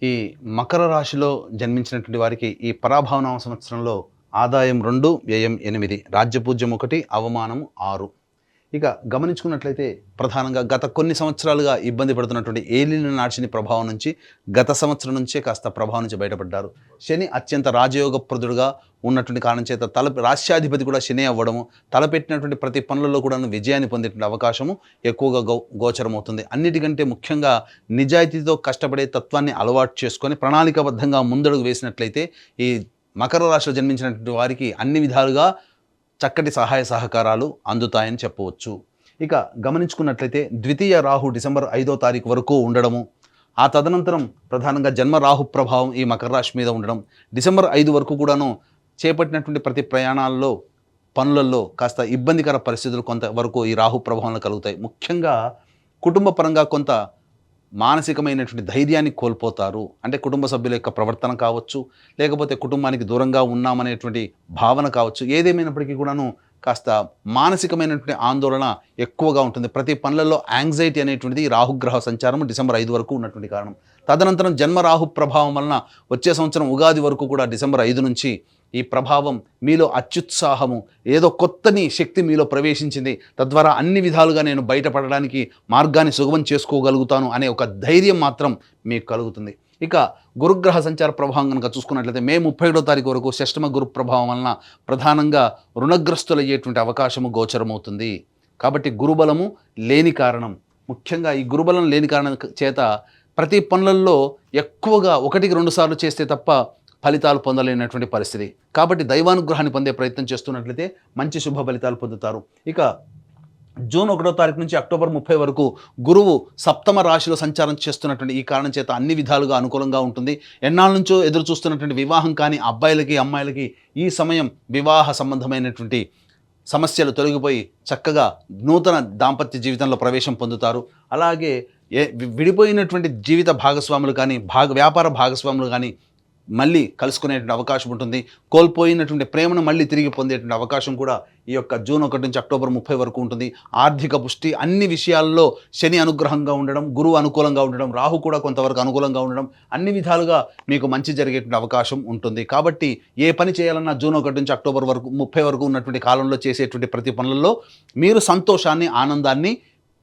ఈ మకర రాశిలో జన్మించినటువంటి వారికి ఈ పరాభవనామ సంవత్సరంలో ఆదాయం 2, వ్యయం 8, రాజ్యపూజ్యం 1, అవమానం 6. ఇక గమనించుకున్నట్లయితే ప్రధానంగా గత కొన్ని సంవత్సరాలుగా ఇబ్బంది పడుతున్నటువంటి ఏలిన నాడిని ప్రభావం నుంచి గత సంవత్సరం నుంచే కాస్త ప్రభావం నుంచి బయటపడ్డారు. శని అత్యంత రాజయోగప్రదుడుగా ఉన్నటువంటి కారణం చేత రాష్ట్రాధిపతి కూడా శని అవ్వడము, తలపెట్టినటువంటి ప్రతి పనులలో కూడా విజయాన్ని పొందేటువంటి అవకాశము ఎక్కువగా గోచరమవుతుంది. అన్నిటికంటే ముఖ్యంగా నిజాయితీతో కష్టపడే తత్వాన్ని అలవాటు చేసుకొని ప్రణాళికాబద్ధంగా ముందడుగు వేసినట్లయితే ఈ మకర రాశిలో జన్మించినటువంటి వారికి అన్ని విధాలుగా చక్కటి సహాయ సహకారాలు అందుతాయని చెప్పవచ్చు. ఇక గమనించుకున్నట్లయితే ద్వితీయ రాహు డిసెంబర్ 5వ తారీఖు వరకు ఉండడము, ఆ తదనంతరం ప్రధానంగా జన్మ రాహు ప్రభావం ఈ మకర రాశి మీద ఉండడం, డిసెంబర్ 5 వరకు కూడాను చేపట్టినటువంటి ప్రతి ప్రయాణాల్లో పనులలో కాస్త ఇబ్బందికర పరిస్థితులు కొంతవరకు ఈ రాహు ప్రభావంలో కలుగుతాయి. ముఖ్యంగా కుటుంబ పరంగా కొంత మానసికమైనటువంటి ధైర్యాన్ని కోల్పోతారు. అంటే కుటుంబ సభ్యుల యొక్క ప్రవర్తన కావచ్చు, లేకపోతే కుటుంబానికి దూరంగా ఉన్నామనేటువంటి భావన కావచ్చు, ఏదేమైనప్పటికీ కూడాను కాస్త మానసికమైనటువంటి ఆందోళన ఎక్కువగా ఉంటుంది. ప్రతి పనులలో యాంగ్జైటీ అనేటువంటిది రాహుగ్రహ సంచారం డిసెంబర్ 5 వరకు ఉన్నటువంటి కారణం. తదనంతరం జన్మ రాహు ప్రభావం వలన వచ్చే సంవత్సరం ఉగాది వరకు కూడా డిసెంబర్ 5 నుంచి ఈ ప్రభావం మీలో అత్యుత్సాహము, ఏదో కొత్తని శక్తి మీలో ప్రవేశించింది, తద్వారా అన్ని విధాలుగా నేను బయటపడడానికి మార్గాన్ని సుగమం చేసుకోగలుగుతాను అనే ఒక ధైర్యం మాత్రం మీకు కలుగుతుంది. ఇక గురుగ్రహ సంచార ప్రభావం కనుక చూసుకున్నట్లయితే మే 31వ తారీఖు వరకు షష్టమ గురు ప్రభావం వలన ప్రధానంగా రుణగ్రస్తులయ్యేటువంటి అవకాశము గోచరమవుతుంది. కాబట్టి గురుబలము లేని కారణం, ముఖ్యంగా ఈ గురుబలం లేని కారణం చేత ప్రతి పనులలో ఎక్కువగా 1-2 సార్లు చేస్తే తప్ప ఫలితాలు పొందలేనటువంటి పరిస్థితి. కాబట్టి దైవానుగ్రహాన్ని పొందే ప్రయత్నం చేస్తున్నట్లయితే మంచి శుభ ఫలితాలు పొందుతారు. ఇక జూన్ 1వ తారీఖు నుంచి అక్టోబర్ 30 వరకు గురువు సప్తమ రాశిలో సంచారం చేస్తున్నటువంటి ఈ కారణం చేత అన్ని విధాలుగా అనుకూలంగా ఉంటుంది. ఎన్నాళ్ళ నుంచో ఎదురు చూస్తున్నటువంటి వివాహం కానీ అబ్బాయిలకి అమ్మాయిలకి ఈ సమయం వివాహ సంబంధమైనటువంటి సమస్యలు తొలగిపోయి చక్కగా నూతన దాంపత్య జీవితంలో ప్రవేశం పొందుతారు. అలాగే విడిపోయినటువంటి జీవిత భాగస్వాములు కానీ వ్యాపార భాగస్వాములు కానీ మళ్ళీ కలుసుకునేటువంటి అవకాశం ఉంటుంది. కోల్పోయినటువంటి ప్రేమను మళ్ళీ తిరిగి పొందేటువంటి అవకాశం కూడా ఈ యొక్క జూన్ 1 నుంచి అక్టోబర్ 30 వరకు ఉంటుంది. ఆర్థిక పుష్టి, అన్ని విషయాల్లో శని అనుగ్రహంగా ఉండడం, గురువు అనుకూలంగా ఉండడం, రాహు కూడా కొంతవరకు అనుకూలంగా ఉండడం, అన్ని విధాలుగా మీకు మంచి జరిగేటువంటి అవకాశం ఉంటుంది. కాబట్టి ఏ పని చేయాలన్నా జూన్ 1 నుంచి అక్టోబర్ 30 వరకు ఉన్నటువంటి కాలంలో చేసేటువంటి ప్రతి పనులలో మీరు సంతోషాన్ని, ఆనందాన్ని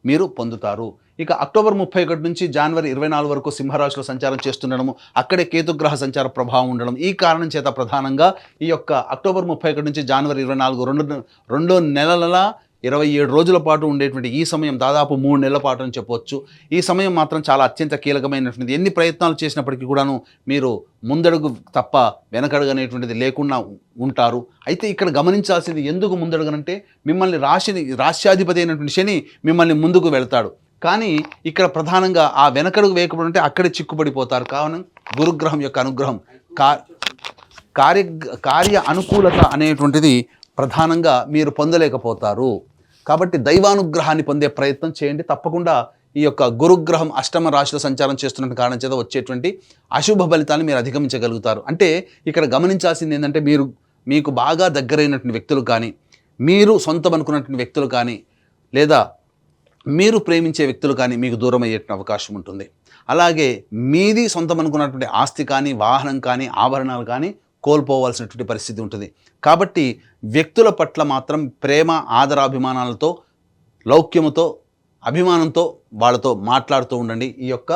మీరు పొందుతారు. ఇక అక్టోబర్ 31 నుంచి జనవరి 24 వరకు సింహరాశిలో సంచారం చేస్తుండడము, అక్కడే కేతుగ్రహ సంచార ప్రభావం ఉండడం, ఈ కారణం చేత ప్రధానంగా ఈ యొక్క అక్టోబర్ 31 నుంచి జనవరి 24 రెండు నెలల 27 రోజుల పాటు ఉండేటువంటి ఈ సమయం దాదాపు 3 నెలల పాటు అని చెప్పవచ్చు. ఈ సమయం మాత్రం చాలా అత్యంత కీలకమైనటువంటిది. ఎన్ని ప్రయత్నాలు చేసినప్పటికీ కూడాను మీరు ముందడుగు తప్ప వెనకడుగు అనేటువంటిది లేకుండా ఉంటారు. అయితే ఇక్కడ గమనించాల్సింది, ఎందుకు ముందడుగనంటే మిమ్మల్ని రాష్ట్రాధిపతి అయినటువంటి శని మిమ్మల్ని ముందుకు వెళ్తాడు. కానీ ఇక్కడ ప్రధానంగా ఆ వెనకడుగు వేయకపోతే అక్కడే చిక్కుపడిపోతారు. కావున గురుగ్రహం యొక్క అనుగ్రహం, కార్య అనుకూలత అనేటువంటిది ప్రధానంగా మీరు పొందలేకపోతారు. కాబట్టి దైవానుగ్రహాన్ని పొందే ప్రయత్నం చేయండి. తప్పకుండా ఈ యొక్క గురుగ్రహం అష్టమ రాశిలో సంచారం చేస్తున్న కారణం చేత వచ్చేటువంటి అశుభ ఫలితాన్ని మీరు అధిగమించగలుగుతారు. అంటే ఇక్కడ గమనించాల్సింది ఏంటంటే, మీకు బాగా దగ్గరైనటువంటి వ్యక్తులు కానీ, మీరు సొంతం అనుకున్నటువంటి వ్యక్తులు కానీ, లేదా మీరు ప్రేమించే వ్యక్తులు కానీ మీకు దూరం అయ్యేటువంటి అవకాశం ఉంటుంది. అలాగే మీది సొంతం అనుకున్నటువంటి ఆస్తి కానీ, వాహనం కానీ, ఆభరణాలు కానీ కోల్పోవాల్సినటువంటి పరిస్థితి ఉంటుంది. కాబట్టి వ్యక్తుల పట్ల మాత్రం ప్రేమ, ఆదరాభిమానాలతో, లౌక్యముతో, అభిమానంతో వాళ్ళతో మాట్లాడుతూ ఉండండి. ఈ యొక్క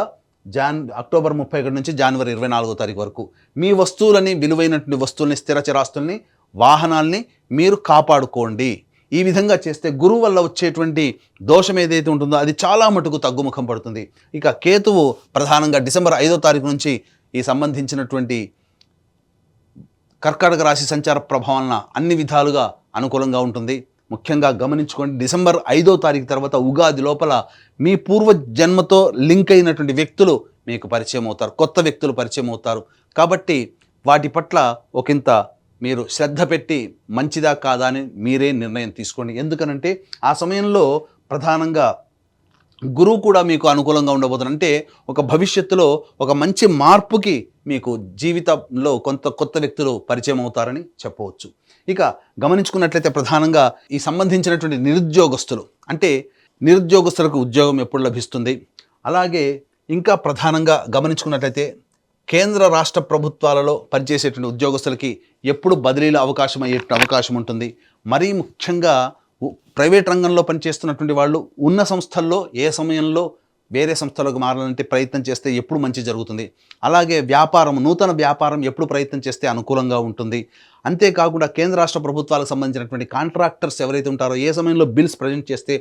అక్టోబర్ 31 నుంచి జనవరి 24వ తారీఖు వరకు మీ వస్తువులని, విలువైనటువంటి వస్తువుల్ని, స్థిర చిరాస్తుల్ని, వాహనాల్ని మీరు కాపాడుకోండి. ఈ విధంగా చేస్తే గురువు వల్ల వచ్చేటువంటి దోషం ఏదైతే ఉంటుందో అది చాలా మటుకు తగ్గుముఖం పడుతుంది. ఇక కేతువు ప్రధానంగా డిసెంబర్ 5వ తారీఖు నుంచి ఈ సంబంధించినటువంటి కర్కాటక రాశి సంచార ప్రభావం అన్ని విధాలుగా అనుకూలంగా ఉంటుంది. ముఖ్యంగా గమనించుకోండి, డిసెంబర్ 5వ తారీఖు తర్వాత ఉగాది లోపల మీ పూర్వ జన్మతో లింక్ అయినటువంటి వ్యక్తులు మీకు పరిచయం అవుతారు, కొత్త వ్యక్తులు పరిచయం అవుతారు. కాబట్టి వాటి పట్ల ఒకంత మీరు శ్రద్ధ పెట్టి మంచిదా కాదా అని మీరే నిర్ణయం తీసుకోండి. ఎందుకనంటే ఆ సమయంలో ప్రధానంగా గురువు కూడా మీకు అనుకూలంగా ఉండబోతున్నారు. అంటే ఒక భవిష్యత్తులో ఒక మంచి మార్పుకి మీకు జీవితంలో కొత్త వ్యక్తులు పరిచయం అవుతారని చెప్పవచ్చు. ఇక గమనించుకున్నట్లయితే ప్రధానంగా ఈ సంబంధించినటువంటి నిరుద్యోగస్తులు, అంటే నిరుద్యోగస్తులకు ఉద్యోగం ఎప్పుడు లభిస్తుంది, అలాగే ఇంకా ప్రధానంగా గమనించుకున్నట్లయితే కేంద్ర రాష్ట్ర ప్రభుత్వాలలో పనిచేసేటువంటి ఉద్యోగస్తులకి ఎప్పుడు బదిలీల అవకాశం అయ్యేటువంటి అవకాశం ఉంటుంది. మరీ ముఖ్యంగా ప్రైవేట్ రంగంలో పనిచేస్తున్నటువంటి వాళ్ళు ఉన్న సంస్థల్లో ఏ సమయంలో వేరే సంస్థలకు మారాలంటే ప్రయత్నం చేస్తే ఎప్పుడు మంచి జరుగుతుంది. అలాగే నూతన వ్యాపారం ఎప్పుడు ప్రయత్నం చేస్తే అనుకూలంగా ఉంటుంది. అంతేకాకుండా కేంద్ర రాష్ట్ర ప్రభుత్వాలకు సంబంధించినటువంటి కాంట్రాక్టర్స్ ఎవరైతే ఉంటారో ఏ సమయంలో బిల్స్ ప్రజెంట్ చేస్తే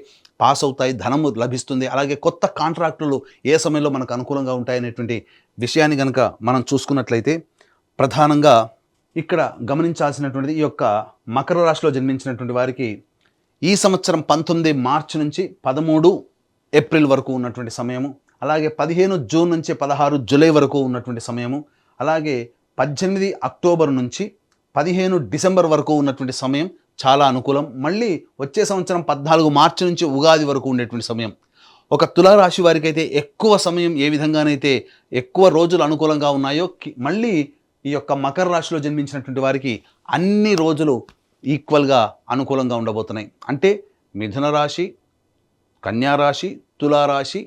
పాస్ అవుతాయి, ధనము లభిస్తుంది. అలాగే కొత్త కాంట్రాక్టులు ఏ సమయంలో మనకు అనుకూలంగా ఉంటాయనేటువంటి విషయాన్ని కనుక మనం చూసుకున్నట్లయితే ప్రధానంగా ఇక్కడ గమనించాల్సినటువంటిది ఈ యొక్క మకర రాశిలో జన్మించినటువంటి వారికి ఈ సంవత్సరం 19 మార్చి నుంచి 13 ఏప్రిల్ వరకు ఉన్నటువంటి సమయము, అలాగే 15 జూన్ నుంచి 16 జూలై వరకు ఉన్నటువంటి సమయము, అలాగే 18 అక్టోబర్ నుంచి 15 డిసెంబర్ వరకు ఉన్నటువంటి సమయం చాలా అనుకూలం. మళ్ళీ వచ్చే సంవత్సరం 14 మార్చి నుంచి ఉగాది వరకు ఉండేటువంటి సమయం. ఒక తులారాశి వారికి అయితే ఎక్కువ సమయం ఏ విధంగానైతే ఎక్కువ రోజులు అనుకూలంగా ఉన్నాయో మళ్ళీ ఈ యొక్క మకర రాశిలో జన్మించినటువంటి వారికి అన్ని రోజులు ఈక్వల్గా అనుకూలంగా ఉండబోతున్నాయి. అంటే మిథున రాశి, కన్యా రాశి, తులారాశి,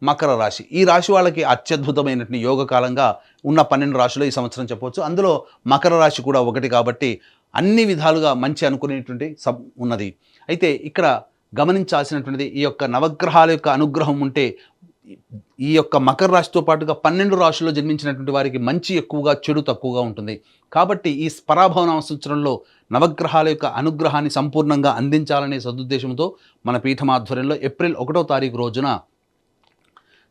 మకర రాశి ఈ రాశి వాళ్ళకి అత్యద్భుతమైనటువంటి యోగకాలంగా ఉన్న 12 రాశులు ఈ సంవత్సరం చెప్పవచ్చు. అందులో మకర రాశి కూడా ఒకటి కాబట్టి అన్ని విధాలుగా మంచి అనుకునేటువంటి ఉన్నది. అయితే ఇక్కడ గమనించాల్సినటువంటిది ఈ యొక్క నవగ్రహాల యొక్క అనుగ్రహం ఉంటే ఈ యొక్క మకర రాశితో పాటుగా 12 రాశుల్లో జన్మించినటువంటి వారికి మంచి ఎక్కువగా, చెడు తక్కువగా ఉంటుంది. కాబట్టి ఈ పరాభవ సంవత్సరంలో నవగ్రహాల యొక్క అనుగ్రహాన్ని సంపూర్ణంగా అందించాలనే సదుద్దేశంతో మన పీఠం ఆధ్వర్యంలో ఏప్రిల్ 1వ తారీఖు రోజున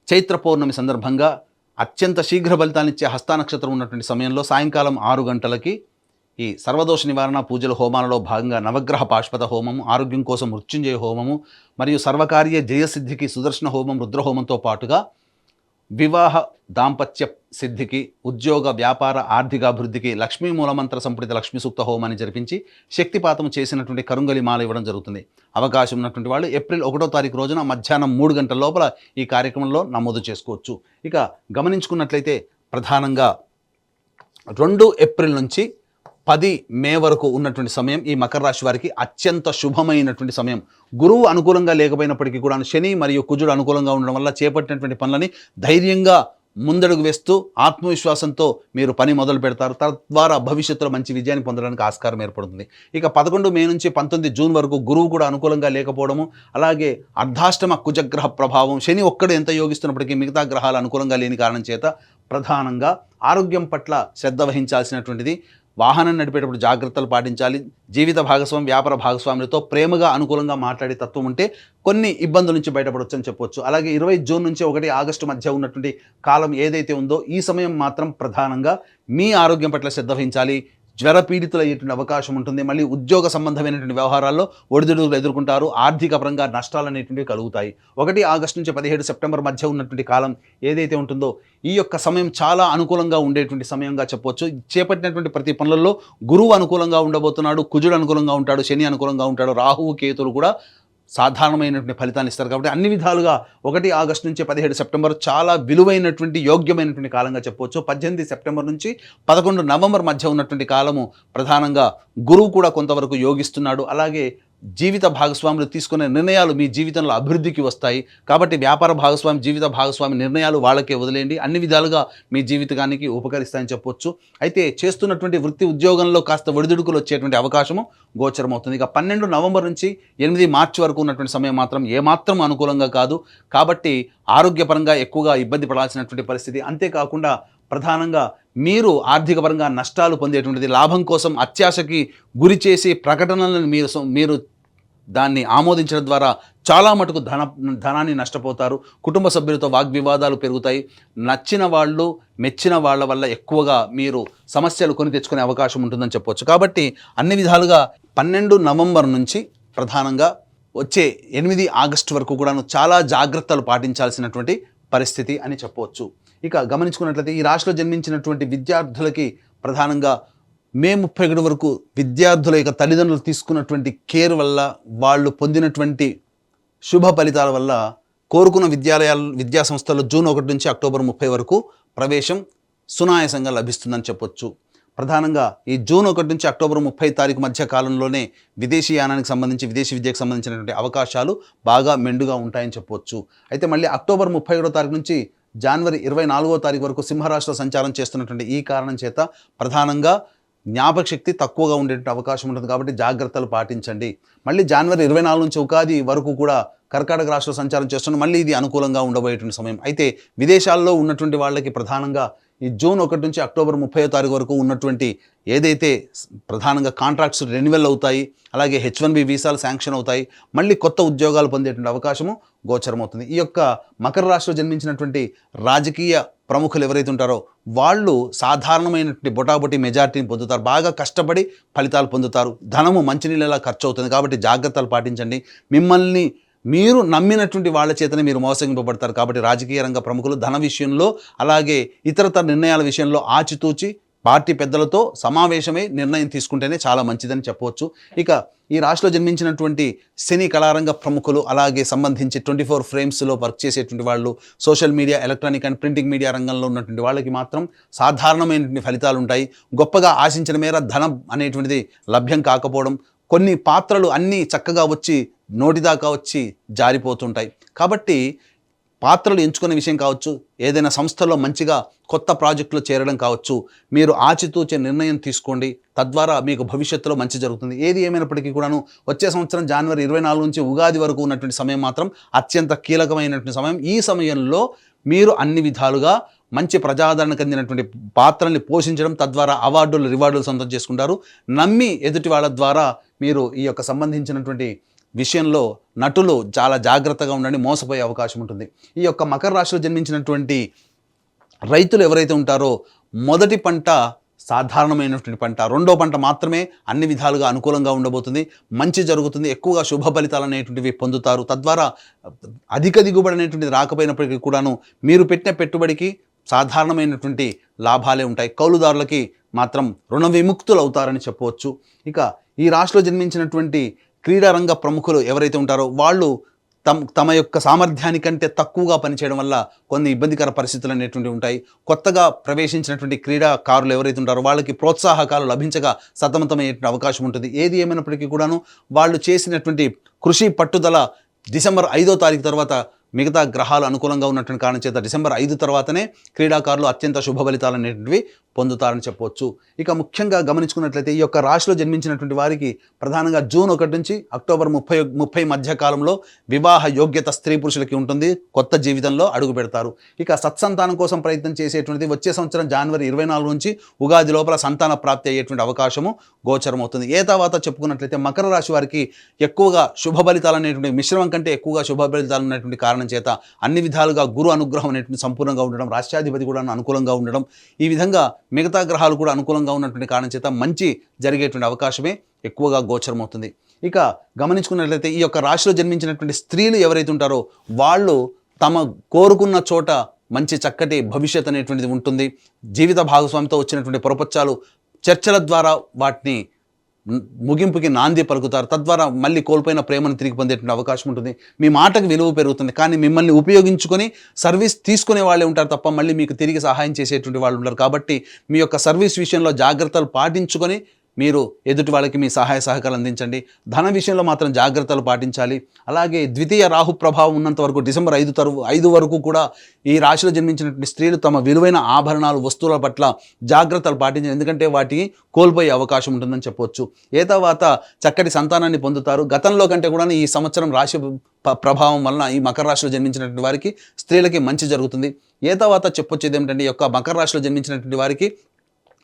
చైత్ర పౌర్ణమి సందర్భంగా అత్యంత శీఘ్ర ఫలితాన్నిచ్చే హస్త నక్షత్రం ఉన్నటువంటి సమయంలో సాయంకాలం 6 గంటలకి ఈ సర్వదోష నివారణ పూజల హోమాలలో భాగంగా నవగ్రహ పాశుపత హోమము, ఆరోగ్యం కోసం మృత్యుంజయ హోమము మరియు సర్వకార్య జయసిద్ధికి సుదర్శన హోమం, రుద్రహోమంతో పాటుగా వివాహ దాంపత్య సిద్ధికి, ఉద్యోగ వ్యాపార ఆర్థికాభివృద్ధికి లక్ష్మీ మూలమంత్ర సంపుటిత లక్ష్మీ సూక్త హోమాన్ని జరిపించి శక్తిపాతం చేసినటువంటి కరుంగలి మాల ఇవ్వడం జరుగుతుంది. అవకాశం ఉన్నటువంటి వాళ్ళు ఏప్రిల్ 1వ తారీఖు రోజున మధ్యాహ్నం 3 గంటల లోపల ఈ కార్యక్రమంలో నమోదు చేసుకోవచ్చు. ఇక గమనించుకున్నట్లయితే ప్రధానంగా 2 ఏప్రిల్ నుంచి 10 మే వరకు ఉన్నటువంటి సమయం ఈ మకర రాశి వారికి అత్యంత శుభమైనటువంటి సమయం. గురువు అనుకూలంగా లేకపోయినప్పటికీ కూడా శని మరియు కుజుడు అనుకూలంగా ఉండడం వల్ల చేపట్టినటువంటి పనులని ధైర్యంగా ముందడుగు వేస్తూ ఆత్మవిశ్వాసంతో మీరు పని మొదలు పెడతారు. తద్వారా భవిష్యత్తులో మంచి విజయాన్ని పొందడానికి ఆస్కారం ఏర్పడుతుంది. ఇక 11 మే నుంచి 19 జూన్ వరకు గురువు కూడా అనుకూలంగా లేకపోవడము, అలాగే అర్ధాష్టమ కుజగ్రహ ప్రభావం, శని ఒక్కడు ఎంత యోగిస్తున్నప్పటికీ మిగతా గ్రహాలు అనుకూలంగా లేని కారణం చేత ప్రధానంగా ఆరోగ్యం పట్ల శ్రద్ధ వహించాల్సినటువంటిది. వాహనం నడిపేటప్పుడు జాగ్రత్తలు పాటించాలి. జీవిత భాగస్వామి, వ్యాపార భాగస్వాములతో ప్రేమగా అనుకూలంగా మాట్లాడే తత్వం ఉంటే కొన్ని ఇబ్బందుల నుంచి బయటపడవచ్చు అని చెప్పొచ్చు. అలాగే 20 జూన్ నుంచి 1 ఆగస్టు మధ్య ఉన్నటువంటి కాలం ఏదైతే ఉందో ఈ సమయం మాత్రం ప్రధానంగా మీ ఆరోగ్యం పట్ల శ్రద్ధ వహించాలి. జ్వర పీడితులు అయ్యేటువంటి అవకాశం ఉంటుంది. మళ్ళీ ఉద్యోగ సంబంధమైనటువంటి వ్యవహారాల్లో ఒడిదుడుకులు ఎదుర్కొంటారు. ఆర్థిక పరంగా నష్టాలు అనేటువంటివి కలుగుతాయి. 1 ఆగస్టు నుంచి 17 సెప్టెంబర్ మధ్య ఉన్నటువంటి కాలం ఏదైతే ఉంటుందో ఈ యొక్క సమయం చాలా అనుకూలంగా ఉండేటువంటి సమయంగా చెప్పవచ్చు. చేపట్టినటువంటి ప్రతి పనులలో గురువు అనుకూలంగా ఉండబోతున్నాడు, కుజుడు అనుకూలంగా ఉంటాడు, శని అనుకూలంగా ఉంటాడు, రాహువు కేతులు కూడా సాధారణమైనటువంటి ఫలితాన్ని ఇస్తారు. కాబట్టి అన్ని విధాలుగా 1 ఆగస్టు నుంచి 17 సెప్టెంబర్ చాలా విలువైనటువంటి, యోగ్యమైనటువంటి కాలంగా చెప్పవచ్చు. 18 సెప్టెంబర్ నుంచి 11 నవంబర్ మధ్య ఉన్నటువంటి కాలము ప్రధానంగా గురువు కూడా కొంతవరకు యోగిస్తున్నాడు. అలాగే జీవిత భాగస్వాములు తీసుకునే నిర్ణయాలు మీ జీవితంలో అభివృద్ధికి వస్తాయి. కాబట్టి వ్యాపార భాగస్వామి, జీవిత భాగస్వామి నిర్ణయాలు వాళ్ళకే వదిలేయండి. అన్ని విధాలుగా మీ జీవితానికి ఉపకరిస్తాయని చెప్పొచ్చు. అయితే చేస్తున్నటువంటి వృత్తి ఉద్యోగంలో కాస్త ఒడిదుడుకులు వచ్చేటువంటి అవకాశము గోచరమవుతుంది. ఇక 12 నవంబర్ నుంచి 8 మార్చి వరకు ఉన్నటువంటి సమయం మాత్రం ఏమాత్రం అనుకూలంగా కాదు. కాబట్టి ఆరోగ్యపరంగా ఎక్కువగా ఇబ్బంది పడాల్సినటువంటి పరిస్థితి. అంతేకాకుండా ప్రధానంగా మీరు ఆర్థిక పరంగా నష్టాలు పొందేటువంటిది, లాభం కోసం అత్యాశకి గురి చేసి ప్రకటనలను మీరు దాన్ని ఆమోదించడం ద్వారా చాలా మటుకు ధనాన్ని నష్టపోతారు. కుటుంబ సభ్యులతో వాగ్వివాదాలు పెరుగుతాయి. నచ్చిన వాళ్ళు, మెచ్చిన వాళ్ళ వల్ల ఎక్కువగా మీరు సమస్యలు కొని తెచ్చుకునే అవకాశం ఉంటుందని చెప్పవచ్చు. కాబట్టి అన్ని విధాలుగా 12 నవంబర్ నుంచి ప్రధానంగా వచ్చే 8 ఆగస్టు వరకు కూడాను చాలా జాగ్రత్తలు పాటించాల్సినటువంటి పరిస్థితి అని చెప్పవచ్చు. ఇక గమనించుకున్నట్లయితే ఈ రాశిలో జన్మించినటువంటి విద్యార్థులకి ప్రధానంగా మే 31 వరకు విద్యార్థుల యొక్క తల్లిదండ్రులు తీసుకున్నటువంటి కేర్ వల్ల, వాళ్ళు పొందినటువంటి శుభ ఫలితాల వల్ల కోరుకున్న విద్యా సంస్థల్లో జూన్ 1 నుంచి అక్టోబర్ 30 వరకు ప్రవేశం సునాయాసంగా లభిస్తుందని చెప్పొచ్చు. ప్రధానంగా ఈ జూన్ 1 నుంచి అక్టోబర్ 30 తారీఖు మధ్య కాలంలోనే విదేశీ యానానికి సంబంధించి, విదేశీ విద్యకు సంబంధించినటువంటి అవకాశాలు బాగా మెండుగా ఉంటాయని చెప్పవచ్చు. అయితే మళ్ళీ అక్టోబర్ 31 తారీఖు నుంచి జనవరి 24వ తారీఖు వరకు సింహరాశిలో సంచారం చేస్తున్నటువంటి ఈ కారణం చేత ప్రధానంగా జ్ఞాపకశక్తి తక్కువగా ఉండేటువంటి అవకాశం ఉంటుంది కాబట్టి జాగ్రత్తలు పాటించండి. మళ్ళీ జనవరి 24 నుంచి ఉగాది వరకు కూడా కర్కాటక రాశిలో సంచారం చేస్తున్న మళ్ళీ ఇది అనుకూలంగా ఉండబోయేటువంటి సమయం. అయితే విదేశాల్లో ఉన్నటువంటి వాళ్ళకి ప్రధానంగా ఈ జూన్ 1 నుంచి అక్టోబర్ 30వ తారీఖు వరకు ఉన్నటువంటి ఏదైతే ప్రధానంగా కాంట్రాక్ట్స్ రెన్యువల్ అవుతాయి, అలాగే H1B వీసాలు శాంక్షన్ అవుతాయి, మళ్ళీ కొత్త ఉద్యోగాలు పొందేటువంటి అవకాశము గోచరమవుతుంది. ఈ యొక్క మకర రాశిలో జన్మించినటువంటి రాజకీయ ప్రముఖులు ఎవరైతే ఉంటారో వాళ్ళు సాధారణమైనటువంటి బొటాబొటి మెజారిటీని పొందుతారు. బాగా కష్టపడి ఫలితాలు పొందుతారు. ధనము మంచినీళ్ళలా ఖర్చు అవుతుంది కాబట్టి జాగ్రత్తలు పాటించండి. మిమ్మల్ని మీరు నమ్మినటువంటి వాళ్ళ చేతనే మీరు మోసగింపబడతారు. కాబట్టి రాజకీయ రంగ ప్రముఖులు ధన విషయంలో అలాగే ఇతరతర నిర్ణయాల విషయంలో ఆచితూచి పార్టీ పెద్దలతో సమావేశమై నిర్ణయం తీసుకుంటేనే చాలా మంచిదని చెప్పవచ్చు. ఇక ఈ రాశిలో జన్మించినటువంటి సినీ కళారంగ ప్రముఖులు అలాగే సంబంధించి 24 ఫ్రేమ్స్లో వర్క్ చేసేటువంటి వాళ్ళు, social media, electronic and printing media రంగంలో ఉన్నటువంటి వాళ్ళకి మాత్రం సాధారణమైనటువంటి ఫలితాలు ఉంటాయి. గొప్పగా ఆశించిన మేర ధనం అనేటువంటిది లభ్యం కాకపోవడం, కొన్ని పాత్రలు అన్నీ చక్కగా వచ్చి నోటిదాకా వచ్చి జారిపోతుంటాయి. కాబట్టి పాత్రలు ఎంచుకునే విషయం కావచ్చు, ఏదైనా సంస్థలో మంచిగా కొత్త ప్రాజెక్టులో చేరడం కావచ్చు, మీరు ఆచితూచే నిర్ణయం తీసుకోండి. తద్వారా మీకు భవిష్యత్తులో మంచి జరుగుతుంది. ఏది ఏమైనప్పటికీ కూడాను వచ్చే సంవత్సరం జనవరి 24 నుంచి ఉగాది వరకు ఉన్నటువంటి సమయం మాత్రం అత్యంత కీలకమైనటువంటి సమయం. ఈ సమయంలో మీరు అన్ని విధాలుగా మంచి ప్రజాదరణ చెందినటువంటి పాత్రల్ని పోషించడం, తద్వారా అవార్డులు రివార్డులు సొంతం చేసుకుంటారు. నమ్మి ఎదుటి వాళ్ళ ద్వారా మీరు ఈ యొక్క సంబంధించినటువంటి విషయంలో నటులు చాలా జాగ్రత్తగా ఉండండి, మోసపోయే అవకాశం ఉంటుంది. ఈ యొక్క మకర రాశిలో జన్మించినటువంటి రైతులు ఎవరైతే ఉంటారో మొదటి పంట సాధారణమైనటువంటి పంట, రెండో పంట మాత్రమే అన్ని విధాలుగా అనుకూలంగా ఉండబోతుంది. మంచి జరుగుతుంది, ఎక్కువగా శుభ ఫలితాలు అనేటువంటివి పొందుతారు. తద్వారా అధిక దిగుబడి అనేటువంటిది రాకపోయినప్పటికీ కూడాను మీరు పెట్టిన పెట్టుబడికి సాధారణమైనటువంటి లాభాలే ఉంటాయి. కౌలుదారులకి మాత్రం రుణ విముక్తులు అవుతారని చెప్పవచ్చు. ఇక ఈ రాశిలో జన్మించినటువంటి క్రీడారంగ ప్రముఖులు ఎవరైతే ఉంటారో వాళ్ళు తమ యొక్క సామర్థ్యానికంటే తక్కువగా పనిచేయడం వల్ల కొన్ని ఇబ్బందికర పరిస్థితులు అనేటువంటివి ఉంటాయి. కొత్తగా ప్రవేశించినటువంటి క్రీడాకారులు ఎవరైతే ఉంటారో వాళ్ళకి ప్రోత్సాహకాలు లభించగా సతమతమయ్యేటువంటి అవకాశం ఉంటుంది. ఏది ఏమైనప్పటికీ కూడాను వాళ్ళు చేసినటువంటి కృషి పట్టుదల డిసెంబర్ 5వ తారీఖు తర్వాత మిగతా గ్రహాలు అనుకూలంగా ఉన్నటువంటి కారణం చేత డిసెంబర్ 5 తర్వాతనే క్రీడాకారులు అత్యంత శుభ ఫలితాలు అనేటువంటివి పొందుతారని చెప్పవచ్చు. ఇక ముఖ్యంగా గమనించుకున్నట్లయితే ఈ యొక్క రాశిలో జన్మించినటువంటి వారికి ప్రధానంగా జూన్ 1 నుంచి అక్టోబర్ 30 మధ్య కాలంలో వివాహ యోగ్యత స్త్రీ పురుషులకి ఉంటుంది. కొత్త జీవితంలో అడుగు పెడతారు. ఇక సత్సంతానం కోసం ప్రయత్నం చేసేటువంటిది వచ్చే సంవత్సరం జనవరి 24 నుంచి ఉగాది లోపల సంతాన ప్రాప్తి అయ్యేటువంటి అవకాశము గోచరమవుతుంది. ఏ తర్వాత చెప్పుకున్నట్లయితే మకర రాశి వారికి ఎక్కువగా శుభ ఫలితాలు అనేటువంటి మిశ్రమం కంటే ఎక్కువగా శుభ ఫలితాలు ఉన్నటువంటి కారణం చేత అన్ని విధాలుగా గురు అనుగ్రహం అనేటువంటి సంపూర్ణంగా ఉండడం, రాష్ట్రాధిపతి కూడా అనుకూలంగా ఉండడం, ఈ విధంగా మిగతా గ్రహాలు కూడా అనుకూలంగా ఉన్నటువంటి కారణం చేత మంచి జరిగేటువంటి అవకాశమే ఎక్కువగా గోచరమవుతుంది. ఇక గమనించుకున్నట్లయితే ఈ యొక్క రాశిలో జన్మించినటువంటి స్త్రీలు ఎవరైతే ఉంటారో వాళ్ళు తమ కోరుకున్న చోట మంచి చక్కటి భవిష్యత్ అనేటువంటిది ఉంటుంది. జీవిత భాగస్వామితో వచ్చినటువంటి పొరపచ్చాలు చర్చల ద్వారా వాటిని ముగింపుకి నాంది పలుకుతారు. తద్వారా మళ్ళీ కోల్పోయిన ప్రేమను తిరిగి పొందేటువంటి అవకాశం ఉంటుంది. మీ మాటకు విలువ పెరుగుతుంది. కానీ మిమ్మల్ని ఉపయోగించుకొని సర్వీస్ తీసుకునే వాళ్ళే ఉంటారు తప్ప మళ్ళీ మీకు తిరిగి సహాయం చేసేటువంటి వాళ్ళు ఉంటారు. కాబట్టి మీ యొక్క సర్వీస్ విషయంలో జాగ్రత్తలు పాటించుకొని మీరు ఎదుటి వాళ్ళకి మీ సహాయ సహకారాలు అందించండి. ధన విషయంలో మాత్రం జాగ్రత్తలు పాటించాలి. అలాగే ద్వితీయ రాహు ప్రభావం ఉన్నంత వరకు డిసెంబర్ 5 వరకు కూడా ఈ రాశిలో జన్మించినటువంటి స్త్రీలు తమ విలువైన ఆభరణాలు, వస్తువుల పట్ల జాగ్రత్తలు పాటించాలి. ఎందుకంటే వాటిని కోల్పోయే అవకాశం ఉంటుందని చెప్పవచ్చు. ఏ తర్వాత చక్కటి సంతానాన్ని పొందుతారు. గతంలో కంటే కూడా ఈ సంవత్సరం రాశి ప్రభావం వలన ఈ మకర రాశిలో జన్మించినటువంటి వారికి స్త్రీలకి మంచి జరుగుతుంది. ఏ తర్వాత చెప్పొచ్చేది ఏమిటంటే ఈ యొక్క మకర రాశిలో జన్మించినటువంటి వారికి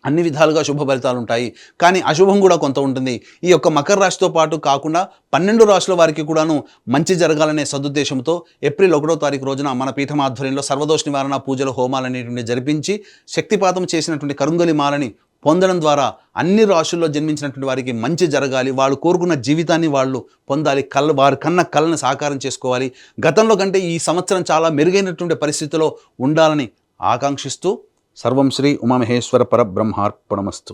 అన్ని విధాలుగా శుభ ఫలితాలు ఉంటాయి. కానీ అశుభం కూడా కొంత ఉంటుంది. ఈ యొక్క మకర రాశితో పాటు కాకుండా 12 రాశుల వారికి కూడాను మంచి జరగాలనే సదుద్దేశంతో ఏప్రిల్ 1వ తారీఖు రోజున మన పీఠం ఆధ్వర్యంలో సర్వదోష నివారణ పూజలు, హోమాలు అనేటువంటి జరిపించి శక్తిపాతం చేసినటువంటి కరుంగలి మాలని పొందడం ద్వారా అన్ని రాశుల్లో జన్మించినటువంటి వారికి మంచి జరగాలి. వాళ్ళు కోరుకున్న జీవితాన్ని వాళ్ళు పొందాలి. వారి కన్న కళను సాకారం చేసుకోవాలి. గతంలో కంటే ఈ సంవత్సరం చాలా మెరుగైనటువంటి పరిస్థితిలో ఉండాలని ఆకాంక్షిస్తూ సర్వం శ్రీ ఉమామహేశ్వర పరబ్రహ్మార్పణమస్తు.